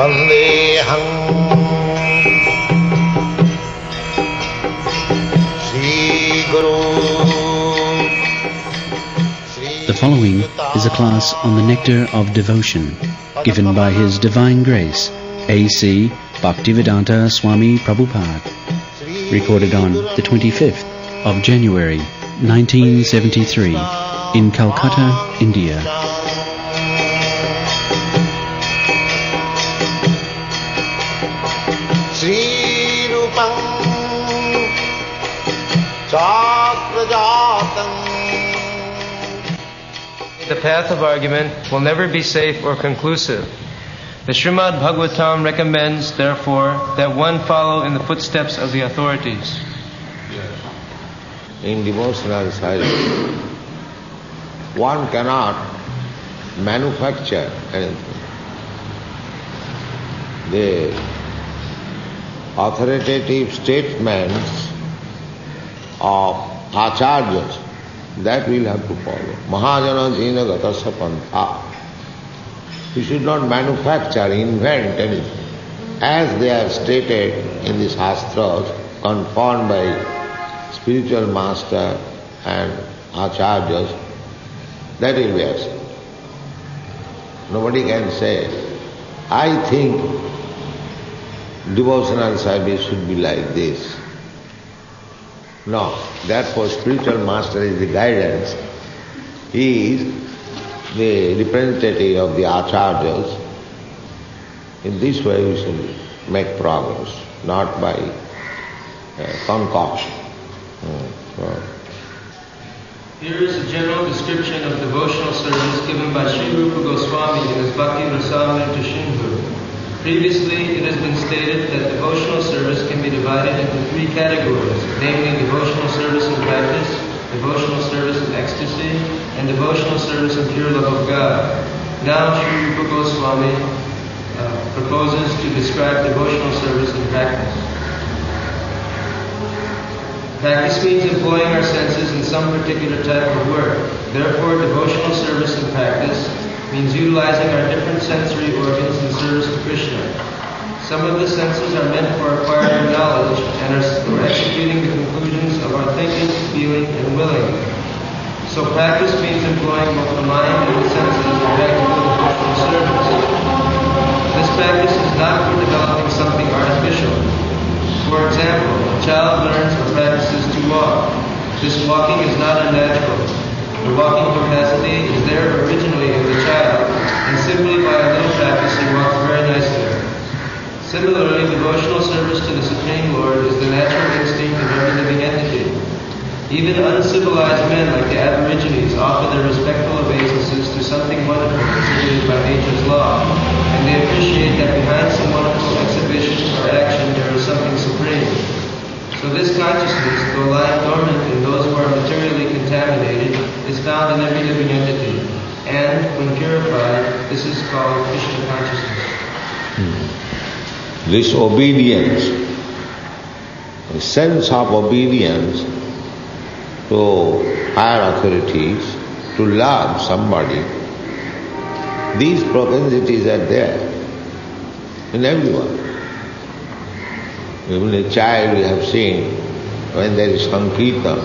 Vandeham Sri Guru. The following is a class on the nectar of devotion given by His Divine Grace, A.C. Bhaktivedanta Swami Prabhupada, recorded on the 25th of January 1973 in Calcutta, India. Sri Rupam Chakrajatam. The path of argument will never be safe or conclusive. The Srimad Bhagavatam recommends, therefore, that one follow in the footsteps of the authorities. In devotional silence, one cannot manufacture anything. The authoritative statements of acharyas, that we'll have to follow. Mahajana jina gatasya pantha. We should not manufacture, invent anything. As they are stated in the Shastras, confirmed by spiritual master and acharyas, that will be accepted. Nobody can say, I think devotional service should be like this. No, therefore spiritual master is the guidance. He is the representative of the acharyas. In this way we should make progress, not by concoction. Here is a general description of devotional service given by Sri Rupa Goswami in his Bhakti Rasamrita Sindhu. Previously, it has been stated that devotional service can be divided into three categories, namely devotional service in practice, devotional service in ecstasy, and devotional service in pure love of God. Now, Sri Rupa Goswami proposes to describe devotional service in practice. Practice means employing our senses in some particular type of work. Therefore, devotional service in practice means utilizing our different sensory organs in service to Krishna. Some of the senses are meant for acquiring knowledge and are for executing the conclusions of our thinking, feeling, and willing. So practice means employing both the mind and the senses in practical devotional service. This practice is not for developing something artificial. For example, a child learns or practices to walk. This walking is not unnatural. The walking capacity is there originally in the child, and simply by a little practice he walks very nicely. Similarly, devotional service to the Supreme Lord is the natural instinct of every living entity. Even uncivilized men like the Aborigines offer their respectful obeisances to something wonderful contributed by nature's law, and they appreciate that behind some wonderful exhibition or action there is something supreme. So this consciousness, though lying dormant in those who are materially contaminated, is found in every living entity. And, when purified, this is called Krishna consciousness. This obedience, the sense of obedience to higher authorities, to love somebody, these propensities are there in everyone. Even a child we have seen, when there is Sankirtan,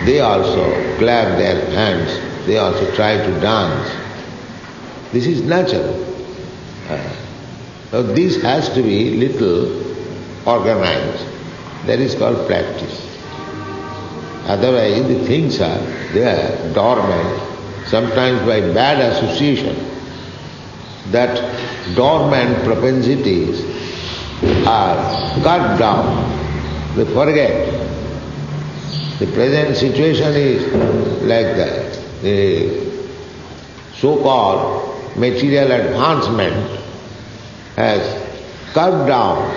they also clap their hands, they also try to dance. This is natural. So this has to be little organized. That is called practice. Otherwise the things are there, dormant, sometimes by bad association. That dormant propensities are cut down. They forget. The present situation is like that. The so-called material advancement has cut down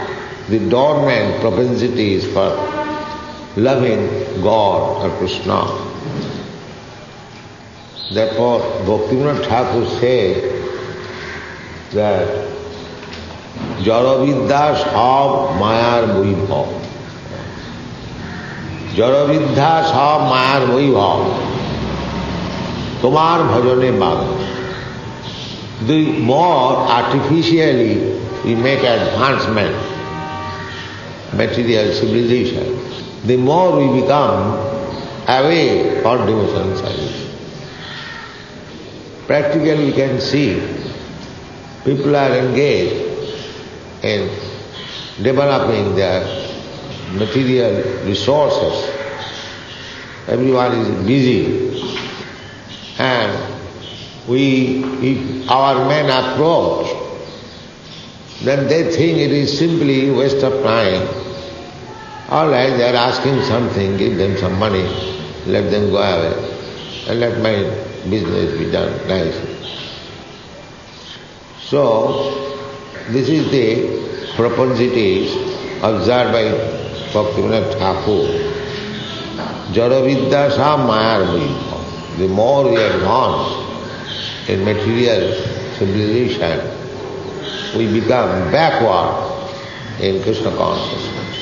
the dormant propensities for loving God or Krishna. Therefore, Bhaktivinoda Thakur says that Jaravidya sab mayar vaibhav. Jaravidya sab mayar vaibhav. Tomar bhajane maga. the more artificially we make advancement, material civilization, the more we become away for devotional service. Practically we can see people are engaged in developing their material resources. Everyone is busy, and if our men approach, then they think it is simply waste of time. All right, they are asking something, give them some money, let them go away, and let my business be done nicely. So, this is the propensities observed by Bhaktivinoda Thakur. Jadavidya sa mayar vidya. The more we advance in material civilization, we become backward in Krishna consciousness.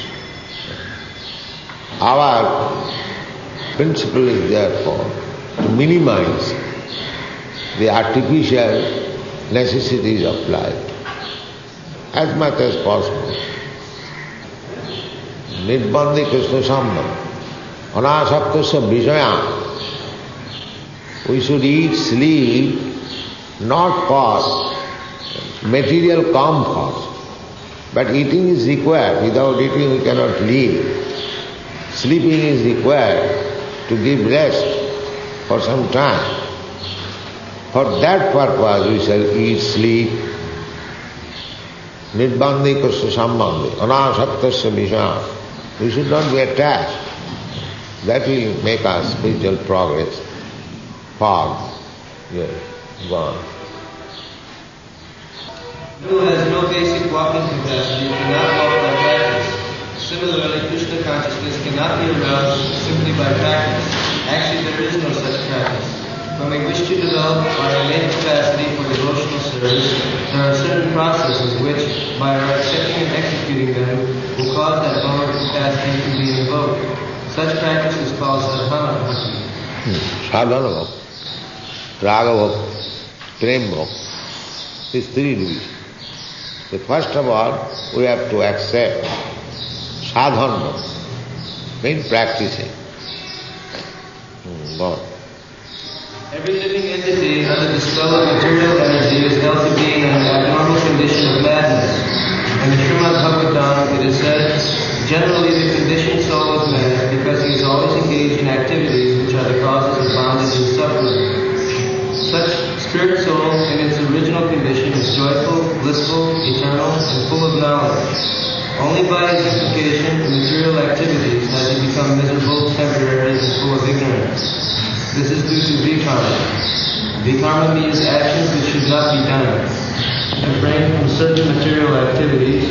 Our principle is therefore to minimize the artificial necessities of life as much as possible. Nirbandhi Krishna Sambhava, anasaktasya vijaya. We should eat, sleep, not for material comfort, but eating is required. Without eating we cannot live. Sleeping is required to give rest for some time. For that purpose we shall eat, sleep. Nirbandhi Krishna Sambandhi, anasaktasya vijaya. We should not be attached. That will make us spiritual progress. Fog. Yes, go on. Who has no basic walking capacity cannot walk by practice. Similarly, Krishna consciousness cannot be aroused simply by practice. Actually, there is no such practice. When we wish to develop our innate capacity for devotional service, there are certain processes which, by our accepting and executing them, will cause that lower capacity to be invoked. Such practice is called sadhana bhakti. Sadhana bhakti, raga bhakti, prem bhakti. These three divisions. So first of all, we have to accept sadhana bhakti, means practicing. Go on. Every living entity under the spell of material energy is held to be in an abnormal condition of madness. In the Srimad Bhagavatam it is said, generally the conditioned soul is mad because he is always engaged in activities which are the causes of bondage and suffering. Such spirit soul in its original condition is joyful, blissful, eternal, and full of knowledge. Only by his implication in material activities has he become miserable, temporary, and full of ignorance. This is due to vikarma. Vikarma means actions which should not be done. Refrain from certain material activities,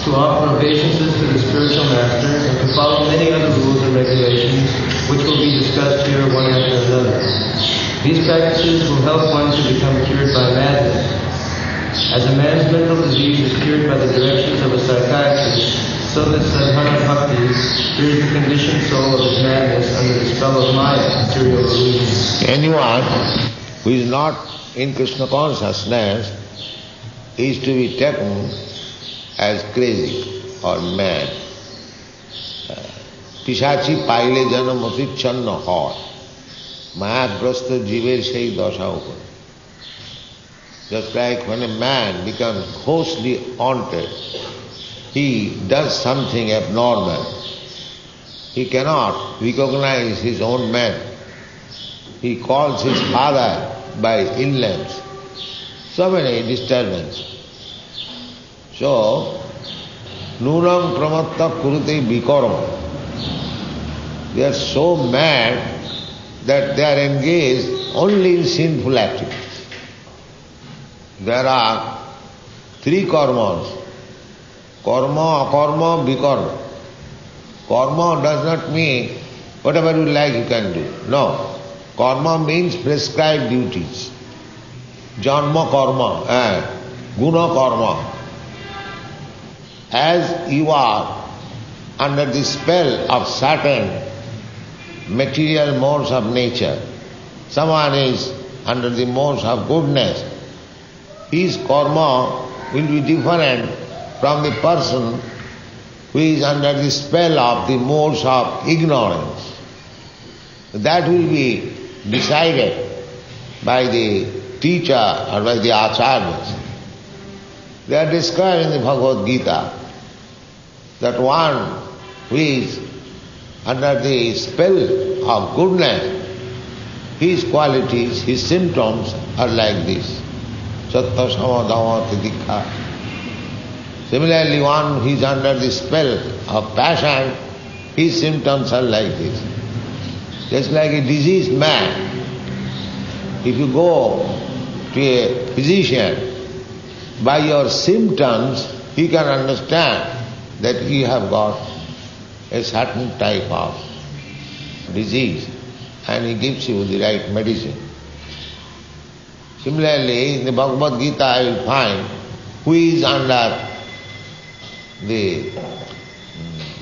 to offer obeisances to the spiritual master, and to follow many other rules and regulations, which will be discussed here one after another. These practices will help one to become cured by madness. As a man's mental disease is cured by the directions of a psychiatrist, so this sadhana bhakti cures the conditioned soul of his madness under the spell of Maya, material illusion. Anyone who is not in Krishna consciousness is to be taken as crazy or mad. Pishachi paile jana mati channa hor. Mayagrasta jiver sei dasha upar. Just like when a man becomes ghostly haunted, he does something abnormal. He cannot recognize his own man. He calls his father by ill names. So many disturbances. So, nunam pramatta kurute vikarma. They are so mad that they are engaged only in sinful activities. There are three karmas: karma, akarma, vikarma. Karma does not mean whatever you like you can do. No. Karma means prescribed duties. Janma karma and guna karma. As you are under the spell of certain material modes of nature, someone is under the modes of goodness, his karma will be different from the person who is under the spell of the modes of ignorance. That will be decided by the teacher or by the acharyas. They are described in the Bhagavad Gita that one who is under the spell of goodness, his qualities, his symptoms are like this. Sattva sama dhamma titikha. Similarly, one who is under the spell of passion, his symptoms are like this. Just like a diseased man, if you go to a physician, by your symptoms he can understand that you have got a certain type of disease and he gives you the right medicine. Similarly, in the Bhagavad Gita I will find who is under the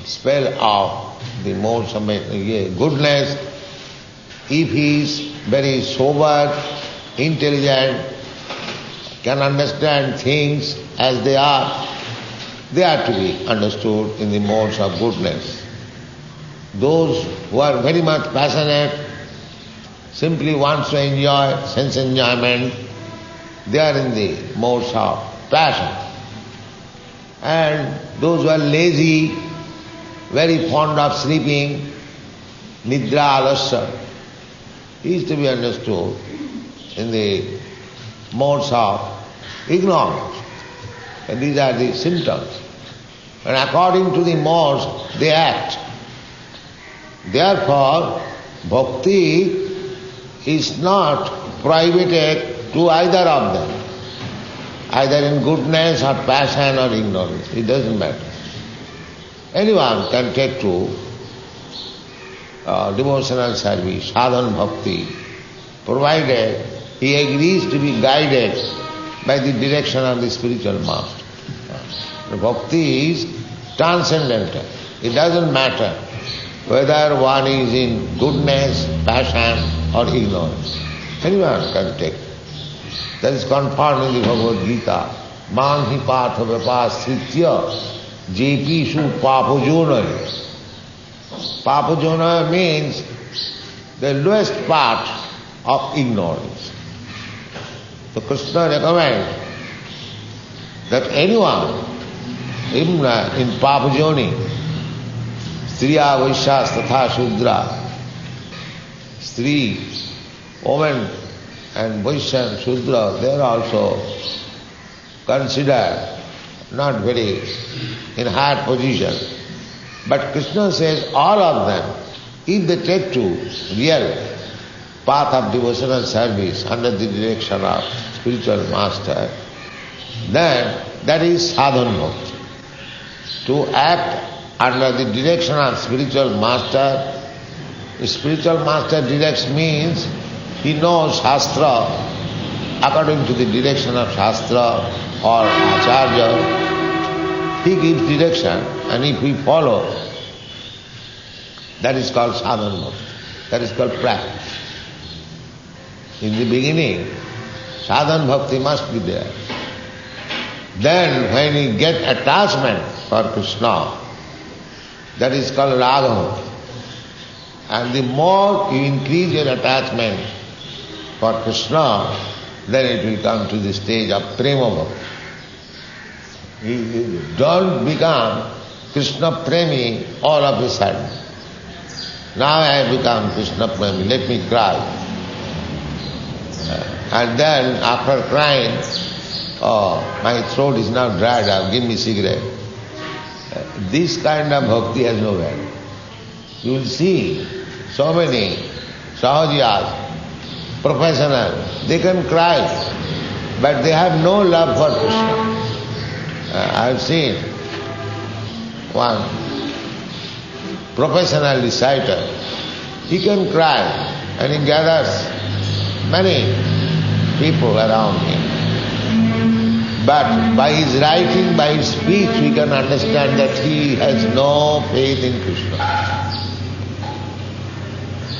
spell of the modes of goodness, if he is very sober, intelligent, can understand things as they are to be understood in the modes of goodness. Those who are very much passionate, simply wants to enjoy sense enjoyment, they are in the modes of passion. And those who are lazy, very fond of sleeping, nidra alasya, is to be understood in the modes of ignorance. And these are the symptoms. And according to the modes, they act. Therefore, bhakti is not prohibited to either of them, either in goodness or passion or ignorance. It doesn't matter. Anyone can take to devotional service, sadhana bhakti, provided he agrees to be guided by the direction of the spiritual master. The bhakti is transcendental. It doesn't matter whether one is in goodness, passion or ignorance. Anyone can take. That is confirmed in the Bhagavad Gita. Man hi patha vipasritya jepishu papajona. Papajona means the lowest part of ignorance. So Krishna recommends that anyone, even in Papajoni, Striya, Vaishyas, Tatha, Shudra, Stri, woman and Vaishya and Shudra, they are also considered not very in higher position. But Krishna says all of them, if they take to real path of devotional service under the direction of spiritual master, then that is sadhana bhakti. To act under the direction of spiritual master, the spiritual master directs means he knows Shastra according to the direction of Shastra or Acharya. He gives direction, and if we follow, that is called sadhana bhakti. That is called practice. In the beginning, sadhana bhakti must be there. Then when you get attachment for Krishna, that is called raga. And the more you increase your attachment for Krishna, then it will come to the stage of prema bhakti. You don't become Krishna premi all of a sudden. Now I have become Krishna premi, let me cry. And then after crying, oh, my throat is now dried up, give me cigarette. This kind of bhakti has no value. You will see so many sahajiyas, professionals, they can cry, but they have no love for Krishna. I have seen one professional reciter, he can cry and he gathers many people around him. But by his writing, by his speech, we can understand that he has no faith in Krishna.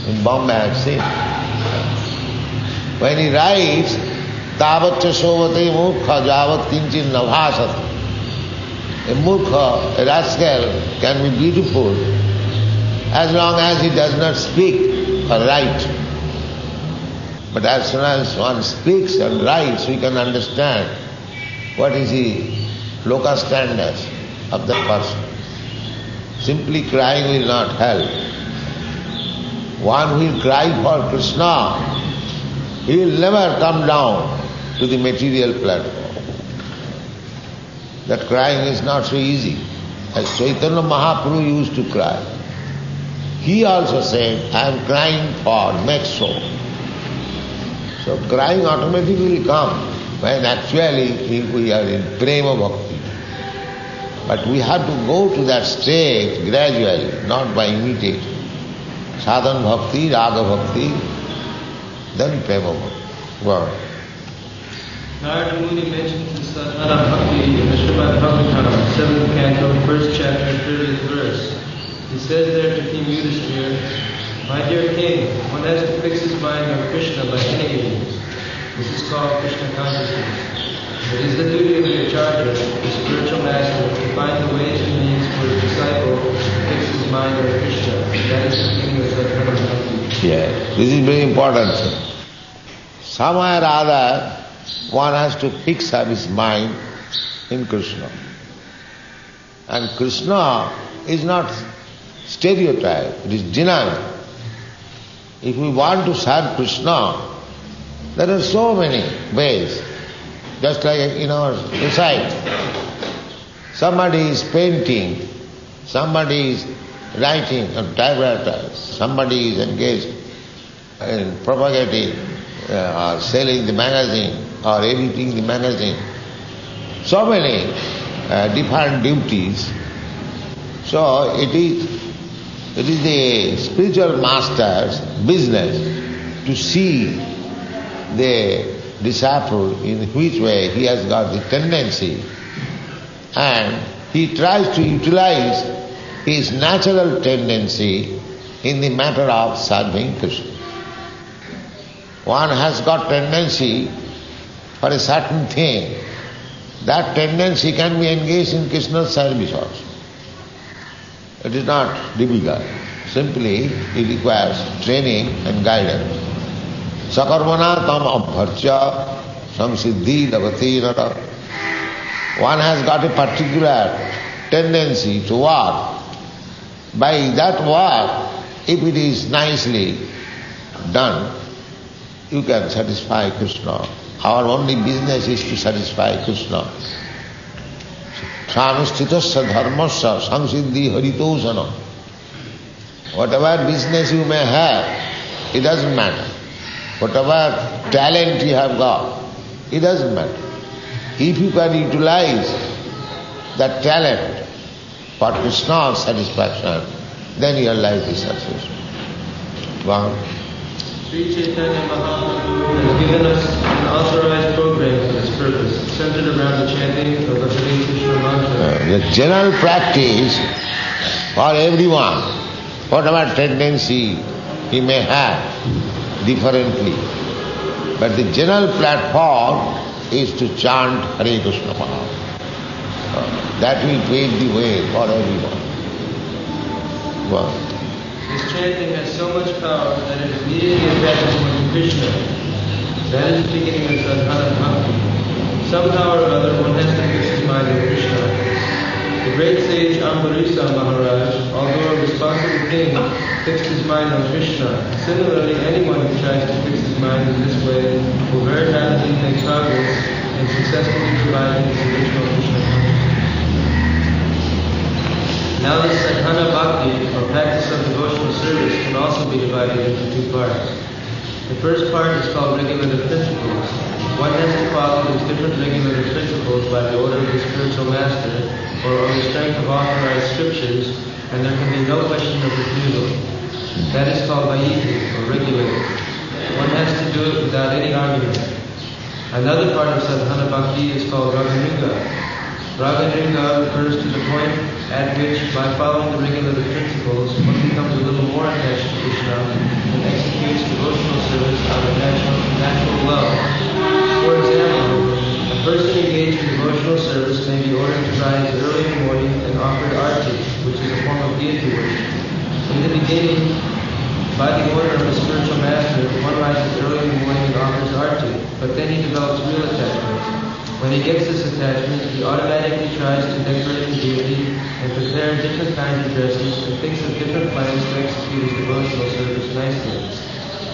In Bombay I have seen. When he writes, Tavatcha sovate murkha javat kinchin navasat. A murkha, a rascal, can be beautiful as long as he does not speak or write. But as soon as one speaks and writes, we can understand what is the loka standards of that person. Simply crying will not help. One who will cry for Krishna, he will never come down to the material platform. That crying is not so easy. As Chaitanya Mahaprabhu used to cry. He also said, I am crying for next soul. So crying automatically will come when actually we are in prema bhakti. But we have to go to that stage gradually, not by imitating. Sadhan bhakti, raga bhakti, then prema bhakti. Wow. Narada Muni mentions the sadhana bhakti in the Srimad Bhagavatam, 7th canto, 1st chapter, 30th verse. He says there to King Yudhishthira, my dear king, one has to fix his mind on Krishna by any means. This is called Krishna consciousness. It is the duty of the acharya, the spiritual master, to find the ways and means for his disciple to fix his mind on Krishna. That is the beginning of sadhana bhakti. Yes, this is very important. Somewhere or other, one has to fix up his mind in Krishna. And Krishna is not stereotype, it is dynamic. If we want to serve Krishna, there are so many ways. Just like in our society, somebody is painting, somebody is writing on typewriters, somebody is engaged in propagating or selling the magazine or editing the magazine. So many different duties. So it is the spiritual master's business to see the disciple in which way he has got the tendency, and he tries to utilize his natural tendency in the matter of serving Krishna. One has got tendency for a certain thing. That tendency can be engaged in Krishna's service also. It is not difficult. Simply it requires training and guidance. Sakarmana tam abharcha samsiddhi lavati nara. One has got a particular tendency to work. By that work, if it is nicely done, you can satisfy Krishna. Our only business is to satisfy Krishna. Tranusthitasya dharmasya samsiddhi haritosana. Whatever business you may have, it doesn't matter. Whatever talent you have got, it doesn't matter. If you can utilize that talent for Krishna's satisfaction, then your life is successful. One. Sri Chaitanya Mahaprabhu has given us an authorized program for this purpose, centered around the chanting of the Hare Krishna mantra. The general practice for everyone, whatever tendency he may have differently, but the general platform is to chant Hare Krishna mantra. That will pave the way for everyone. Well, this chanting has so much power that it immediately attaches one to Krishna. That is the beginning of sadhana bhakti. Somehow or other one has to fix his mind on Krishna. The great sage Ambarisa Maharaj, although a responsible king, fixed his mind on Krishna. Similarly, anyone who tries to fix his mind in this way will very rapidly make progress in successfully providing his original Krishna consciousness. Now the sadhana bhakti, or practice of devotional service, can also be divided into two parts. The first part is called regulative principles. One has to follow these different regulative principles by the order of the spiritual master, or on the strength of authorized scriptures, and there can be no question of refusal. That is called vaidhi, or regulative. One has to do it without any argument. Another part of sadhana bhakti is called raganuga. Raganuga refers to the point at which, by following the regulative principles, one becomes a little more attached to Krishna and executes devotional service out of natural love. For example, a person engaged in devotional service may be ordered to rise early in the morning and offer arti, which is a form of deity worship. In the beginning, by the order of a spiritual master, one rises early in the morning and offers arti, but then he develops real attachment. When he gets this attachment, he automatically tries to decorate the deity and prepare different kinds of dresses and thinks of different plans to execute his devotional service nicely.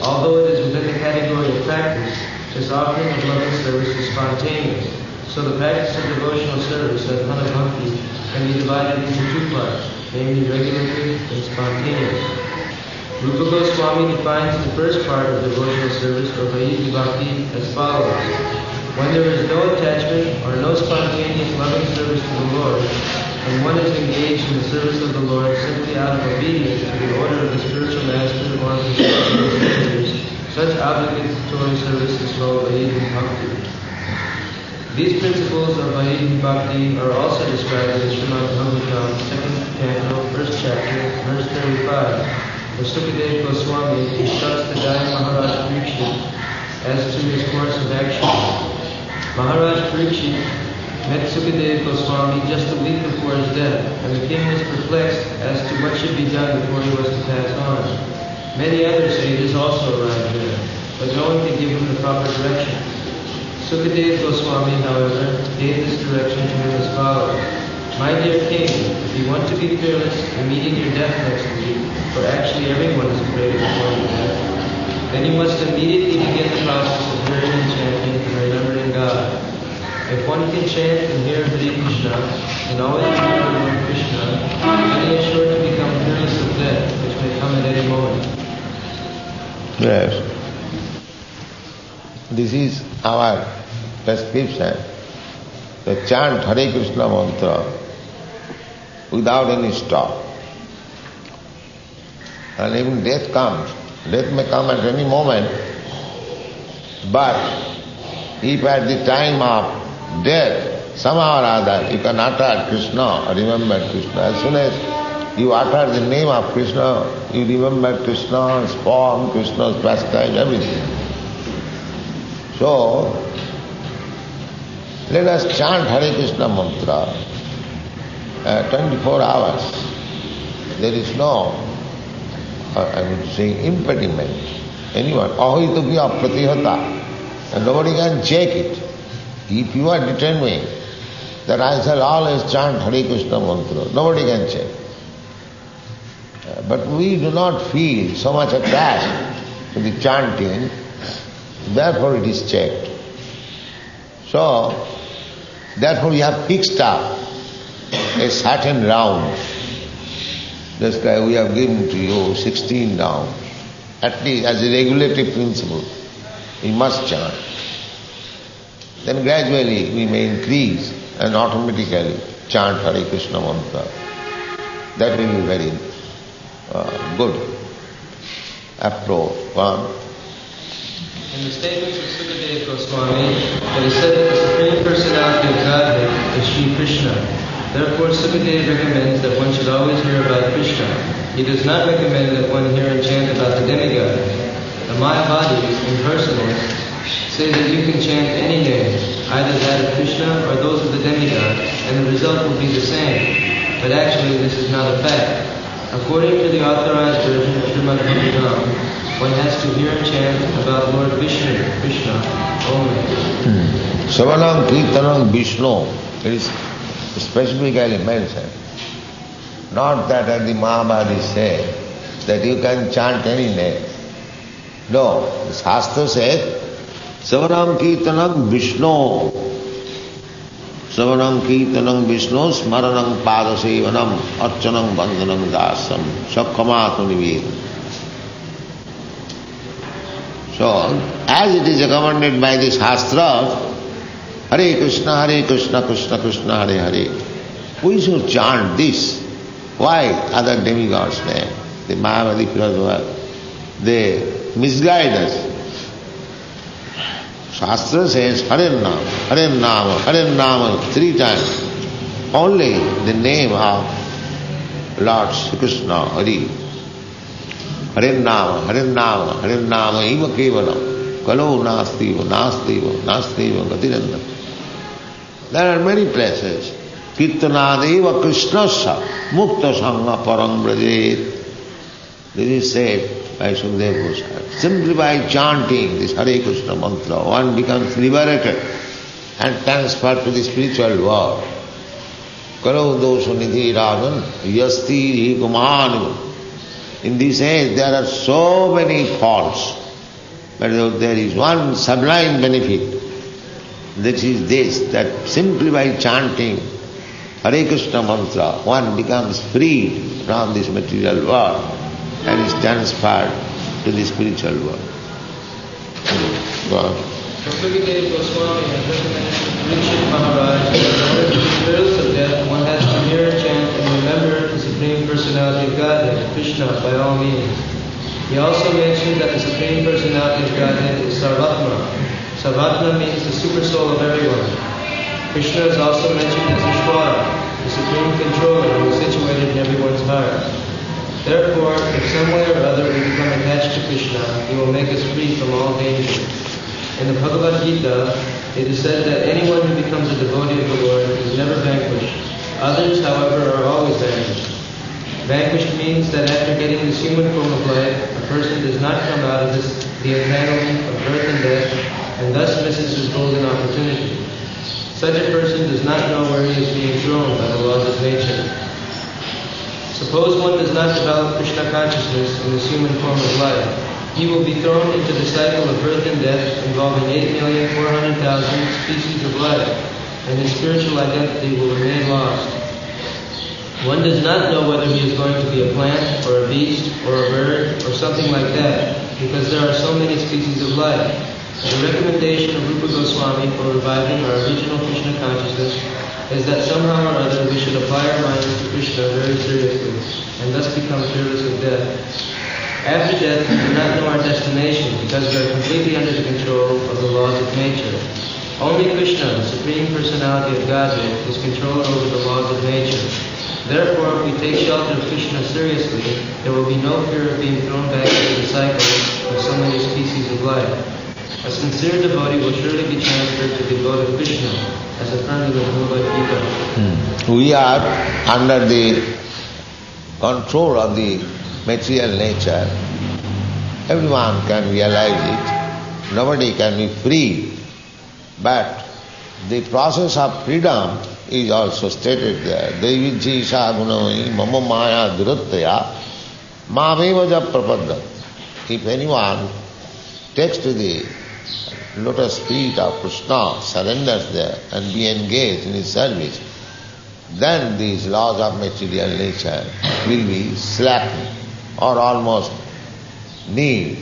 Although it is within the category of practice, this offering of loving service is spontaneous. So the practice of devotional service at Bhakti can be divided into two parts, namely regulative and spontaneous. Rupa Goswami defines the first part of devotional service or Vaidhi Bhakti as follows. When there is no attachment or no spontaneous loving service to the Lord, and one is engaged in the service of the Lord simply out of obedience to the order of the spiritual master or of the spiritual masters, such obligatory service is called Vaidhi Bhakti. These principles of Vaidhi Bhakti are also described in Srimad Bhagavatam, 2nd canto, 1st chapter, verse 35, where Sukadeva Goswami instructs the dying Maharaj Parikshit as to his course of action. Maharaj Parikshit met Sukadeva Goswami just a week before his death, and the king was perplexed as to what should be done before he was to pass on. Many other sages also arrived there, but no one could give him the proper direction. Sukadeva Goswami, however, gave this direction to him as follows. My dear king, if you want to be fearless in meeting your death next week, for actually everyone is afraid of before your death, then you must immediately begin the process of hearing and chanting and remembering God. If one can chant and hear Hare Krishna and always remember Lord Krishna, then he is sure to become fearless of death, which may come at any moment. Yes. This is our prescription. To chant Hare Krishna mantra without any stop. And even death comes. Death may come at any moment, but if at the time of death, somehow or other, you can utter Krishna or remember Krishna. As soon as you utter the name of Krishna, you remember Krishna's form, Krishna's pastime, everything. So, let us chant Hare Krishna mantra 24 hours. There is no, I would say, impediment. Anyone, ahitubhya pratihata, and nobody can check it. If you are determined that I shall always chant Hare Krishna mantra, nobody can check. But we do not feel so much attached to the chanting, therefore it is checked. So, therefore we have fixed up a certain round. Just like we have given to you 16 rounds. At least as a regulative principle, we must chant. Then gradually we may increase and automatically chant Hare Krishna mantra. That will be very good approach. In the statements of Sukadeva Goswami, it is said that the Supreme Personality of Godhead is Sri Krishna. Therefore, Sukadeva recommends that one should always hear about Krishna. He does not recommend that one hear and chant about the demigod. The Mayavadis, impersonalists, say that you can chant any name, either that of Krishna or those of the demigod, and the result will be the same. But actually, this is not a fact. According to the authorized version of Srimad Bhagavatam, one has to hear and chant about Lord Vishnu, Krishna, only. Savanam Kirtanam Vishnu, it is specifically mentioned. Not that as the Mahabharata say, that you can chant any name. No, the Shastra says, Savanam Kirtanam Vishnu. Savanam Kirtanam Vishnu, Smaranam Padasevanam, Archanam Bandhanam Dasam, Sakkamatu Nivedam. So, as it is recommended by the Shastra, Hare Krishna, Krishna Krishna, Hare Hare. We should chant this. Why other demigods' name? The Mayavadi philosophers, they misguide us. Shastra says Hare Nama, 3 times. Only the name of Lord Sri Krishna, Hare. Hare Nama, Eva Kevalam. Kalo nastiva, nastiva, nastiva, gatiranda. There are many places. Kirtanadeva Krishnasya Mukta Sangha Parang Brajet. This is said by Sukadeva Goswami. Simply by chanting this Hare Krishna mantra, one becomes liberated and transferred to the spiritual world. Kalo dosha nidhi rajan yasti kumanu. In this age there are so many faults, but there is one sublime benefit. That is this, that simply by chanting Hare Krishna mantra, one becomes freed from this material world and is transferred to the spiritual world. Go on. Sukadeva Goswami has recommended to Parikshit Maharaj that in order to be fearless of death, one has to hear, chant, and remember the Supreme Personality of Godhead, Krishna, by all means. He also mentioned that the Supreme Personality of Godhead is Sarvatma. Sarvatma means the super soul of everyone. Krishna is also mentioned as Ishvara, the Supreme Controller who is situated in everyone's heart. Therefore, if some way or other we become attached to Krishna, he will make us free from all danger. In the Bhagavad Gita, it is said that anyone who becomes a devotee of the Lord is never vanquished. Others, however, are always vanquished. Vanquished means that after getting this human form of life, a person does not come out of the entanglement of birth and death, and thus misses his golden opportunity. Such a person does not know where he is being thrown by the laws of nature. Suppose one does not develop Krishna consciousness in this human form of life. He will be thrown into the cycle of birth and death involving 8,400,000 species of life, and his spiritual identity will remain lost. One does not know whether he is going to be a plant, or a beast, or a bird, or something like that, because there are so many species of life. The recommendation of Rupa Goswami for reviving our original Krishna consciousness is that somehow or other we should apply our minds to Krishna very seriously, and thus become fearless of death. After death, we do not know our destination because we are completely under the control of the laws of nature. Only Krishna, the Supreme Personality of Godhead, is controller over the laws of nature. Therefore, if we take shelter of Krishna seriously, there will be no fear of being thrown back into the cycle of so many species of life. A sincere devotee will surely be transferred to the abode of Krishna, as affirmed in the Bhagavad Gita. We are under the control of the material nature. Everyone can realize it. Nobody can be free. But the process of freedom is also stated there. Devichi sagunamai mama maya durattaya mameva ja prapadda. If anyone takes to the lotus feet of Krishna, surrenders there and be engaged in his service, then these laws of material nature will be slackened or almost nil.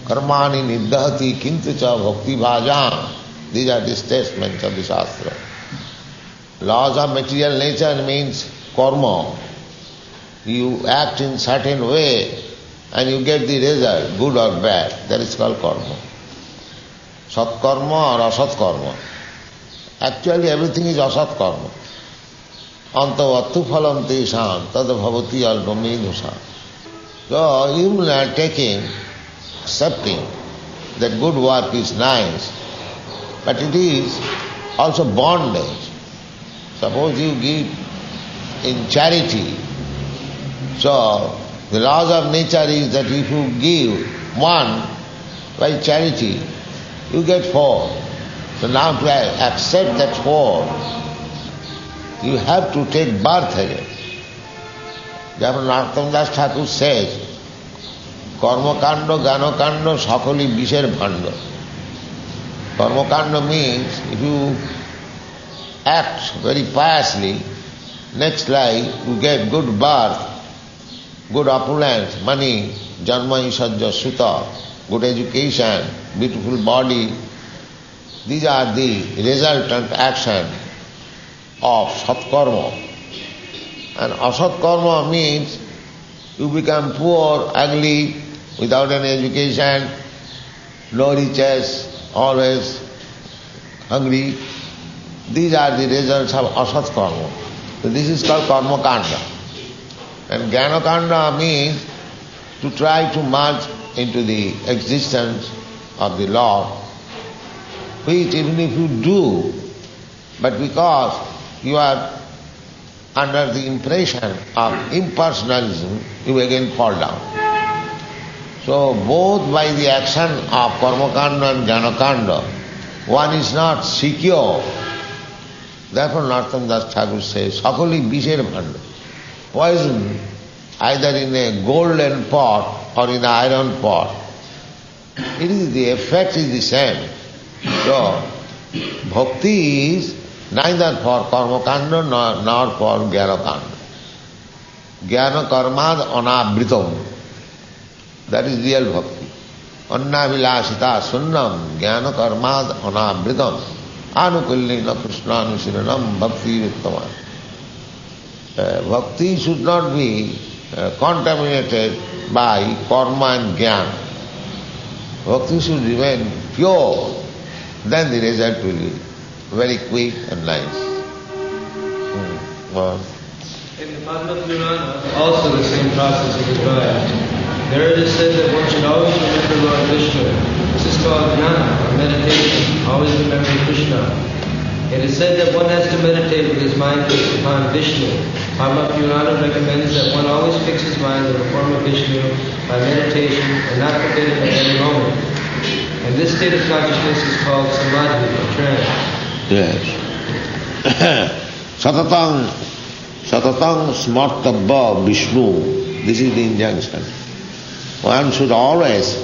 Karmani niddhati kintu cha bhakti bhajam. These are the statements of the Shastra. Laws of material nature means karma. You act in certain way and you get the result, good or bad. That is called karma. Sat karma or asat karma. Actually everything is asat karma. Antavattu phalam tesam tad bhavati alpamedusam. So you are taking, accepting that good work is nice, but it is also bondage. Suppose you give in charity. So the laws of nature is that if you give one by charity, you get four. So now to accept that four, you have to take birth again. Narottam Das Thakur says, Karmakanda, Ganakanda, Sakali Bisher Bhanda. Karmakanda means if you act very piously, next life you get good birth, good opulence, money, Janma Isajja Suta, good education, beautiful body. These are the resultant action of Satkarma. And Asat Karma means you become poor, ugly, without any education, no riches, always hungry. These are the results of Asat Karma. So this is called Karma Kanda. And Jnana Kanda means to try to merge into the existence of the Lord, which even if you do, but because you are under the impression of impersonalism, you again fall down. So both by the action of Karmakanda and Jnanakanda, one is not secure. Therefore Narottam Das Thakur says, Sakali Bisher Bhanda. Poison either in a golden pot or in an iron pot. It is the effect is the same. So bhakti is neither for Karmakanda nor for Jnanakanda. Jnana karmad anabritam. That is real bhakti. Anna vilasita sunnam jnana karmad anabritam. Anukullina krishnanushiranam bhakti vittaman. Bhakti should not be contaminated by karma and jnana. Bhakti should remain pure. Then the result will be very quick and nice. In the Padma Purana, also the same process is described. There it is said that one should always remember Lord Vishnu. This is called jnana, or meditation, always remembering Krishna. It is said that one has to meditate with his mind fixed upon Vishnu. Padma Purana recommends that one always fix his mind on the form of Vishnu by meditation and not forget it at any moment. And this state of consciousness is called samadhi, or trance. Yes. Satatang smartabha Vishnu. This is the injunction. One should always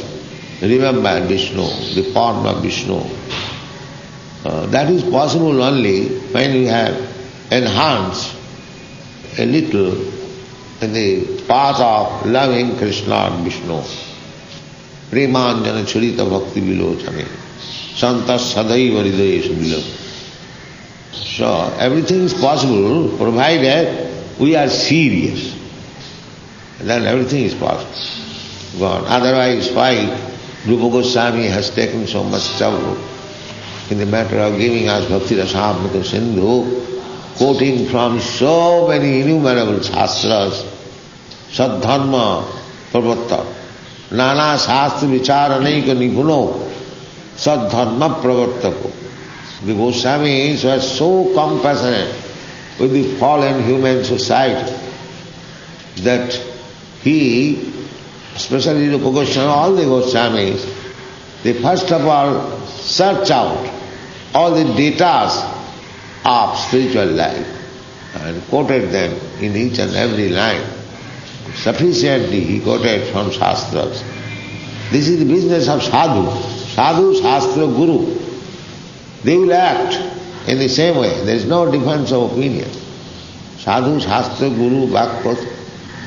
remember Vishnu, the form of Vishnu. That is possible only when we have enhanced a little in the path of loving Krishna and Vishnu. Premanjana charita bhakti vilochane. Santas sadaiva hridayeshu vilochane. So everything is possible provided we are serious. Then everything is possible. God. Otherwise why Rupa Goswami has taken so much trouble in the matter of giving us Bhakti Rasamrita Sindhu, quoting from so many innumerable shastras, Sadharma Pravatta, Nana Shastra Vicharanika Nipuno, Sadharma Pravattako. The Goswamis were so compassionate with the fallen human society that he, especially Rupa Goswami, all the Goswamis, they first of all search out all the data of spiritual life and quoted them in each and every line. Sufficiently he quoted from Shastras. This is the business of sadhu. Sadhu, Shastra, Guru. They will act in the same way. There is no difference of opinion. Sadhu, Shastra, Guru, Bhakta,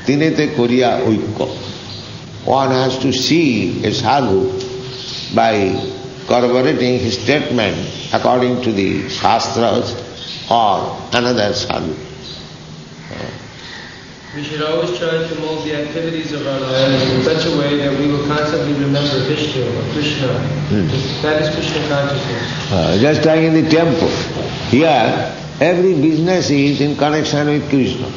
Tinete Koriya Oikko. One has to see a sadhu by corroborating his statement according to the Shastras or another sadhu. We should always try to mold the activities of our lives in such a way that we will constantly remember Vishnu or Krishna. That is Krishna consciousness. Just like in the temple, here every business is in connection with Krishna.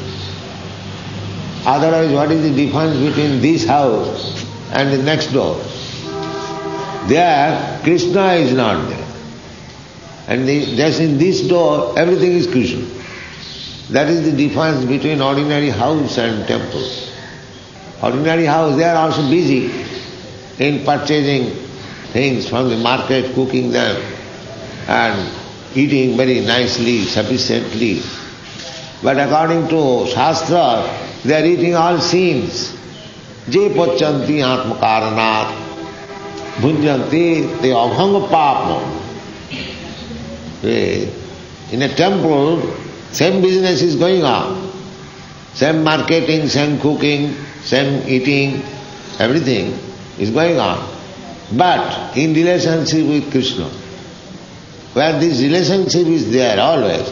Otherwise, what is the difference between this house and the next door? There, Krishna is not there. And just in this door, everything is Krishna. That is the difference between ordinary house and temple. Ordinary house, they are also busy in purchasing things from the market, cooking them and eating very nicely, sufficiently. But according to Shastra, they are eating all sins. Je pachanti atmakaranat bhunjanti te abhanga papam. In a temple, same business is going on. Same marketing, same cooking, same eating, everything is going on. But in relationship with Krishna, where this relationship is there always,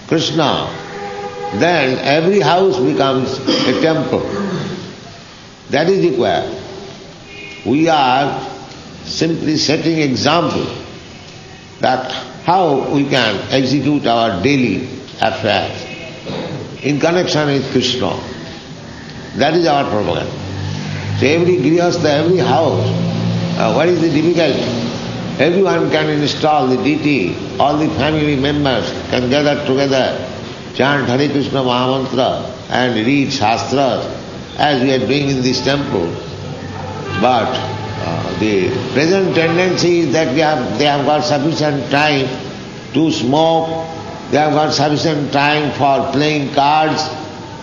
Krishna, then every house becomes a temple. That is required. We are simply setting example that how we can execute our daily affairs in connection with Krishna. That is our propaganda. So every grihastha, every house What is the difficulty? Everyone can install the deity, all the family members can gather together, chant Hare Krishna Mahamantra and read Shastras as we are doing in this temple. But the present tendency is that they have got sufficient time to smoke, they have got sufficient time for playing cards,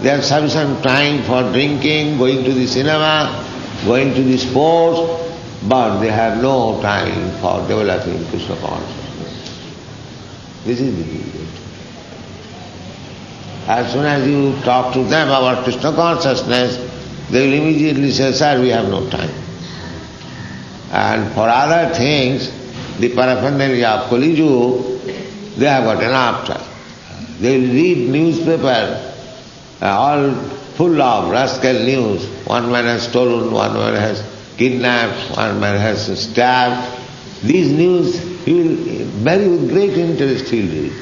they have sufficient time for drinking, going to the cinema, going to the sports, but they have no time for developing Krishna consciousness. This is the difficulty. As soon as you talk to them about Krishna consciousness, they will immediately say, sir, we have no time. And for other things, the paraphernalia of Kali Yuga, they have got enough time. They will read newspaper, all full of rascal news. One man has stolen, one man has kidnapped, one man has stabbed. These news he will very with great interest he will read.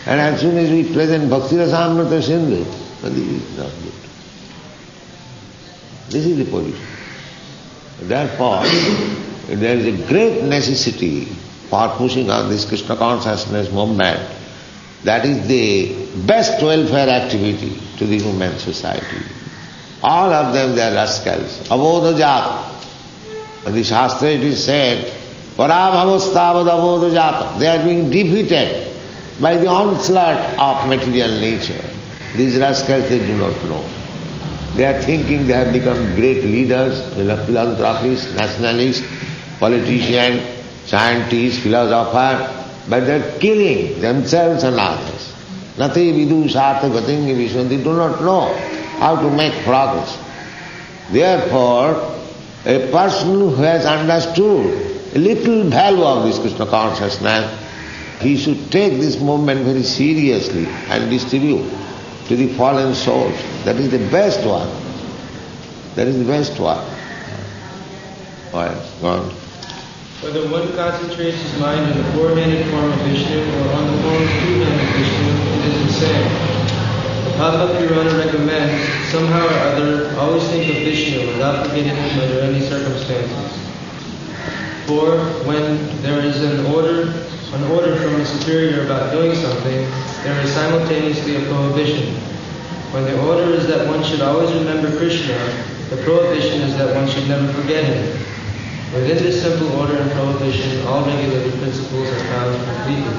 And as soon as we present Bhakti Rasamrita Sindhu, this is not good. This is the position. Therefore, there is a great necessity for pushing on this Krishna consciousness movement. That is the best welfare activity to the human society. All of them, they are rascals. Abodhajata. In the Shastra it is said, Parabhavastavad abodhajata. They are being defeated by the onslaught of material nature. These rascals, they do not know. They are thinking they have become great leaders, philanthropists, nationalists, politicians, scientists, philosophers, but they are killing themselves and others. Nati vidu sartha gatingi vishwan. They do not know how to make progress. Therefore, a person who has understood a little value of this Krishna consciousness, he should take this movement very seriously and distribute to the fallen souls. That is the best one. That is the best one. Go on. Whether one concentrates his mind on the four-handed form of Vishnu or on the form of two-handed Vishnu, it is the same. The Bhagavad Purana recommends, somehow or other, always think of Vishnu without forgetting him under any circumstances. For when there is an order from a superior about doing something, there is simultaneously a prohibition. When the order is that one should always remember Krishna, the prohibition is that one should never forget him. Within this simple order and prohibition, all regulative principles are found completely.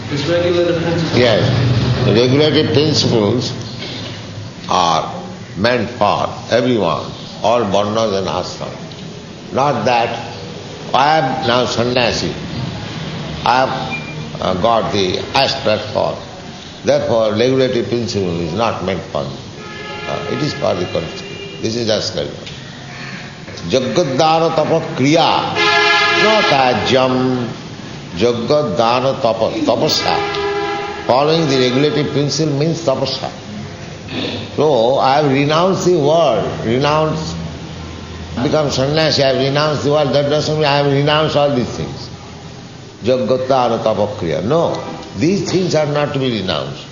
This regulative principle... Yes, the regulative principles are meant for everyone, all varnas and ashrams. Not that I am now sannyasi, I have got the highest platform. Therefore, regulative principle is not meant for me. It is for the country. This is just like that. Jaggadana tapa kriya, not ajam. Jaggadana tapa, tapasya. Following the regulative principle means tapasya. So, I have renounced the world, become sannyasi, I have renounced the world. That doesn't mean I have renounced all these things. Jaggadana tapa kriya. No, these things are not to be renounced.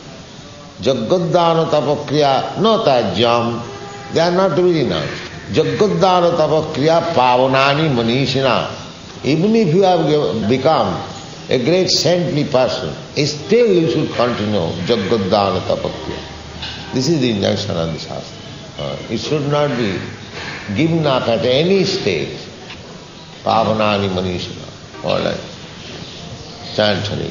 Jaggadana tapa kriya, not ajam. They are not to be renounced. Jaggadana tapa kriya pavanani manishina. Even if you have become a great saintly person, still you should continue Jaggadana tapa kriya. This is the injunction of the Shastra. It should not be given up at any stage. Pavanani manishina. All right. Chant Hare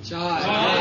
Krishna.